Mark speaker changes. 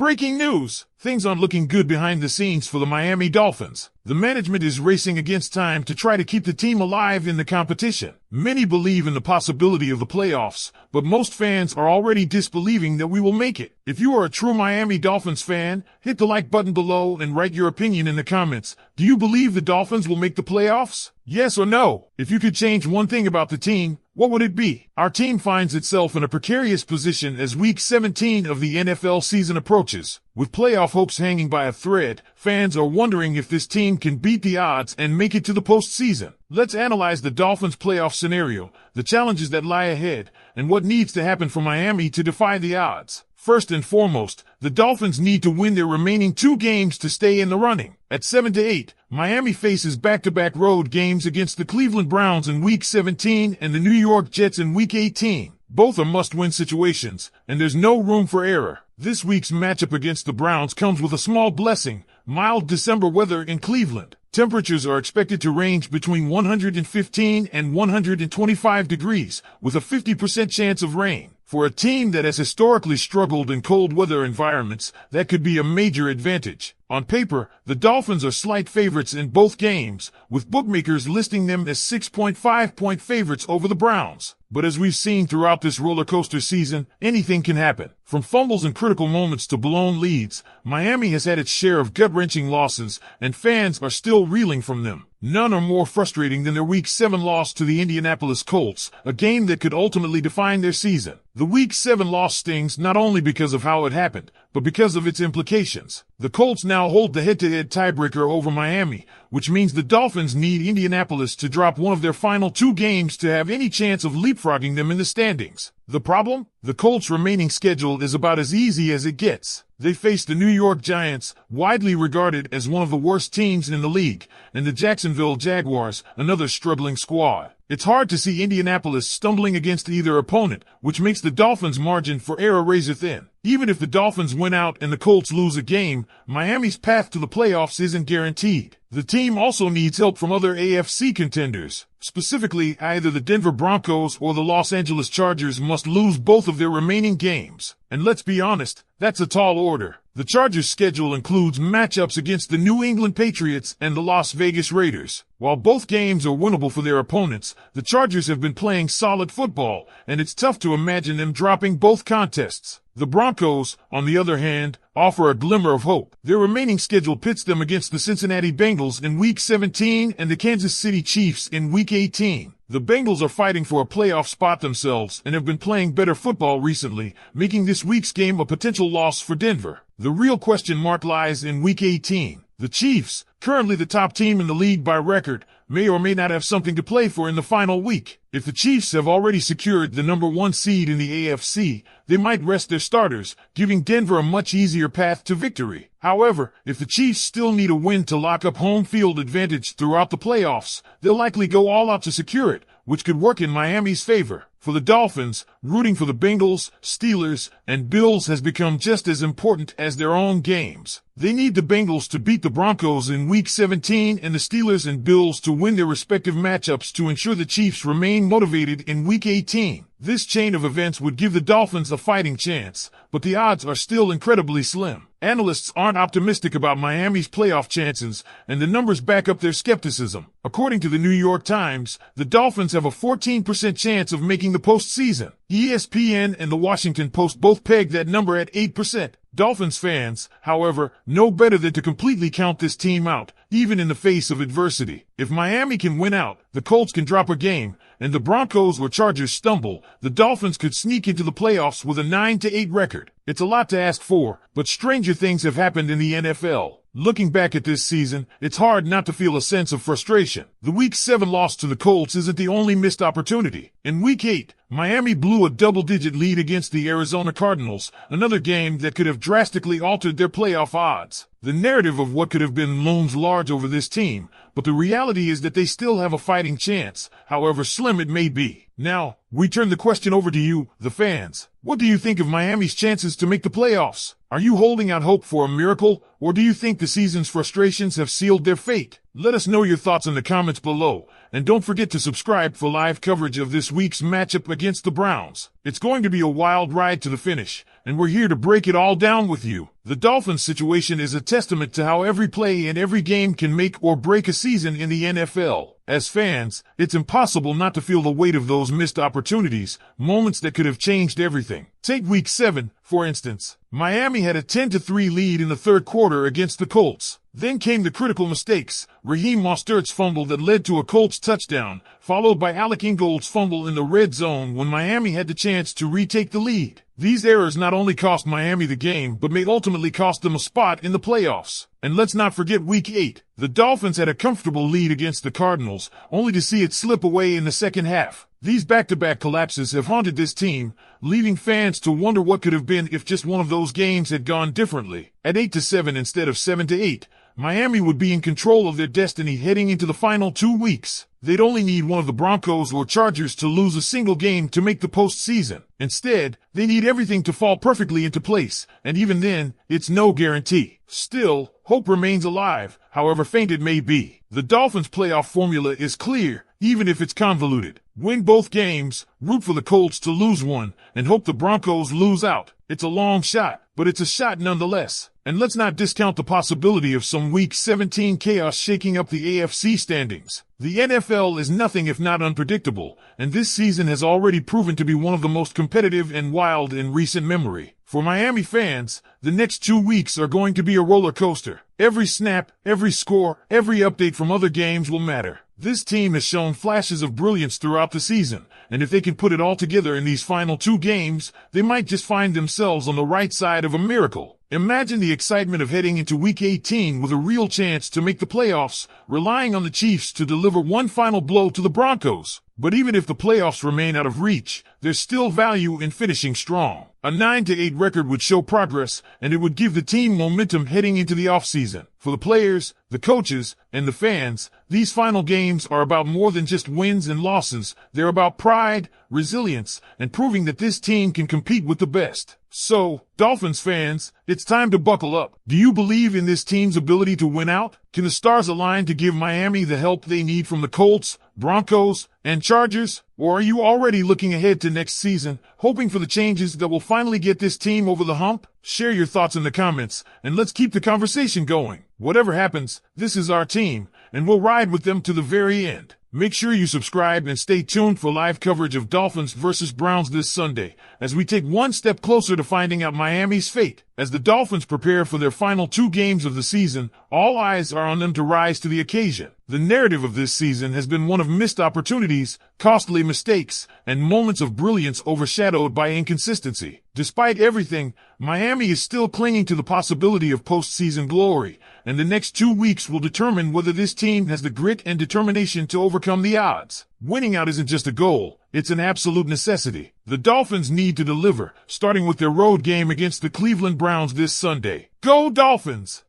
Speaker 1: Breaking news! Things aren't looking good behind the scenes for the Miami Dolphins. The management is racing against time to try to keep the team alive in the competition. Many believe in the possibility of the playoffs, but most fans are already disbelieving that we will make it. If you are a true Miami Dolphins fan, hit the like button below and write your opinion in the comments. Do you believe the Dolphins will make the playoffs? Yes or no? If you could change one thing about the team, what would it be? Our team finds itself in a precarious position as Week 17 of the NFL season approaches. With playoff hopes hanging by a thread, fans are wondering if this team can beat the odds and make it to the postseason. Let's analyze the Dolphins' playoff scenario, the challenges that lie ahead, and what needs to happen for Miami to defy the odds. First and foremost, the Dolphins need to win their remaining 2 games to stay in the running. At 7-8, Miami faces back-to-back road games against the Cleveland Browns in Week 17 and the New York Jets in Week 18. Both are must-win situations, and there's no room for error. This week's matchup against the Browns comes with a small blessing: mild December weather in Cleveland. Temperatures are expected to range between 115 and 125 degrees, with a 50% chance of rain. For a team that has historically struggled in cold weather environments, that could be a major advantage. On paper, the Dolphins are slight favorites in both games, with bookmakers listing them as 6.5-point favorites over the Browns. But as we've seen throughout this roller coaster season, anything can happen. From fumbles and critical moments to blown leads, Miami has had its share of gut-wrenching losses, and fans are still reeling from them. None are more frustrating than their Week 7 loss to the Indianapolis Colts, a game that could ultimately define their season. The Week 7 loss stings not only because of how it happened, but because of its implications. The Colts now hold the head-to-head tiebreaker over Miami, which means the Dolphins need Indianapolis to drop one of their final 2 games to have any chance of leapfrogging them in the standings. The problem? The Colts' remaining schedule is about as easy as it gets. They face the New York Giants, widely regarded as one of the worst teams in the league, and the Jacksonville Jaguars, another struggling squad. It's hard to see Indianapolis stumbling against either opponent, which makes the Dolphins' margin for error razor thin. Even if the Dolphins win out and the Colts lose a game, Miami's path to the playoffs isn't guaranteed. The team also needs help from other AFC contenders. Specifically, either the Denver Broncos or the Los Angeles Chargers must lose both of their remaining games. And let's be honest, that's a tall order. The Chargers' schedule includes matchups against the New England Patriots and the Las Vegas Raiders. While both games are winnable for their opponents, the Chargers have been playing solid football, and it's tough to imagine them dropping both contests. The Broncos, on the other hand, offer a glimmer of hope. Their remaining schedule pits them against the Cincinnati Bengals in Week 17 and the Kansas City Chiefs in Week 18. The Bengals are fighting for a playoff spot themselves and have been playing better football recently, making this week's game a potential loss for Denver. The real question mark lies in Week 18. The Chiefs, currently the top team in the league by record, may or may not have something to play for in the final week. If the Chiefs have already secured the number 1 seed in the AFC, they might rest their starters, giving Denver a much easier path to victory. However, if the Chiefs still need a win to lock up home field advantage throughout the playoffs, they'll likely go all out to secure it, which could work in Miami's favor. For the Dolphins, rooting for the Bengals, Steelers, and Bills has become just as important as their own games. They need the Bengals to beat the Broncos in Week 17 and the Steelers and Bills to win their respective matchups to ensure the Chiefs remain motivated in Week 18. This chain of events would give the Dolphins a fighting chance, but the odds are still incredibly slim. Analysts aren't optimistic about Miami's playoff chances, and the numbers back up their skepticism. According to the New York Times, the Dolphins have a 14% chance of making the postseason. ESPN and the Washington Post both peg that number at 8%. Dolphins fans, however, know better than to completely count this team out, even in the face of adversity. If Miami can win out, the Colts can drop a game, and the Broncos or Chargers stumble, the Dolphins could sneak into the playoffs with a 9-8 record. It's a lot to ask for, but stranger things have happened in the NFL. Looking back at this season, it's hard not to feel a sense of frustration. The Week 7 loss to the Colts isn't the only missed opportunity. In Week 8, Miami blew a double-digit lead against the Arizona Cardinals, another game that could have drastically altered their playoff odds. The narrative of what could have been looms large over this team, but the reality is that they still have a fighting chance, however slim it may be. Now, we turn the question over to you, the fans. What do you think of Miami's chances to make the playoffs? Are you holding out hope for a miracle, or do you think the season's frustrations have sealed their fate? Let us know your thoughts in the comments below, and don't forget to subscribe for live coverage of this week's matchup against the Browns. It's going to be a wild ride to the finish, and we're here to break it all down with you. The Dolphins situation is a testament to how every play in every game can make or break a season in the NFL. As fans, it's impossible not to feel the weight of those missed opportunities, moments that could have changed everything. Take Week 7, for instance. Miami had a 10-3 lead in the third quarter against the Colts. Then came the critical mistakes, Raheem Mostert's fumble that led to a Colts touchdown, followed by Alec Ingold's fumble in the red zone when Miami had the chance to retake the lead. These errors not only cost Miami the game, but may ultimately cost them a spot in the playoffs. And let's not forget Week 8. The Dolphins had a comfortable lead against the Cardinals, only to see it slip away in the second half. These back-to-back collapses have haunted this team, leaving fans to wonder what could have been if just one of those games had gone differently. At 8-7 instead of 7-8, Miami would be in control of their destiny heading into the final 2 weeks. They'd only need one of the Broncos or Chargers to lose a single game to make the postseason. Instead, they need everything to fall perfectly into place, and even then, it's no guarantee. Still, hope remains alive, however faint it may be. The Dolphins' playoff formula is clear, even if it's convoluted. Win both games, root for the Colts to lose one, and hope the Broncos lose out. It's a long shot, but it's a shot nonetheless. And let's not discount the possibility of some Week 17 chaos shaking up the AFC standings. The NFL is nothing if not unpredictable, and this season has already proven to be one of the most competitive and wild in recent memory. For Miami fans, the next 2 weeks are going to be a roller coaster. Every snap, every score, every update from other games will matter. This team has shown flashes of brilliance throughout the season, and if they can put it all together in these final 2 games, they might just find themselves on the right side of a miracle. Imagine the excitement of heading into Week 18 with a real chance to make the playoffs, relying on the Chiefs to deliver one final blow to the Broncos. But even if the playoffs remain out of reach, there's still value in finishing strong. A 9-8 record would show progress, and it would give the team momentum heading into the offseason. For the players, the coaches, and the fans, these final games are about more than just wins and losses. They're about pride, resilience, and proving that this team can compete with the best. So, Dolphins fans, it's time to buckle up. Do you believe in this team's ability to win out? Can the stars align to give Miami the help they need from the Colts, Broncos, and Chargers? Or are you already looking ahead to next season, hoping for the changes that will finally get this team over the hump? Share your thoughts in the comments, and let's keep the conversation going. Whatever happens, this is our team, and we'll ride with them to the very end. Make sure you subscribe and stay tuned for live coverage of Dolphins versus Browns this Sunday, as we take one step closer to finding out Miami's fate. As the Dolphins prepare for their final 2 games of the season, all eyes are on them to rise to the occasion. The narrative of this season has been one of missed opportunities, costly mistakes, and moments of brilliance overshadowed by inconsistency. Despite everything, Miami is still clinging to the possibility of postseason glory, and the next 2 weeks will determine whether this team has the grit and determination to overcome the odds. Winning out isn't just a goal, it's an absolute necessity. The Dolphins need to deliver, starting with their road game against the Cleveland Browns this Sunday. Go Dolphins!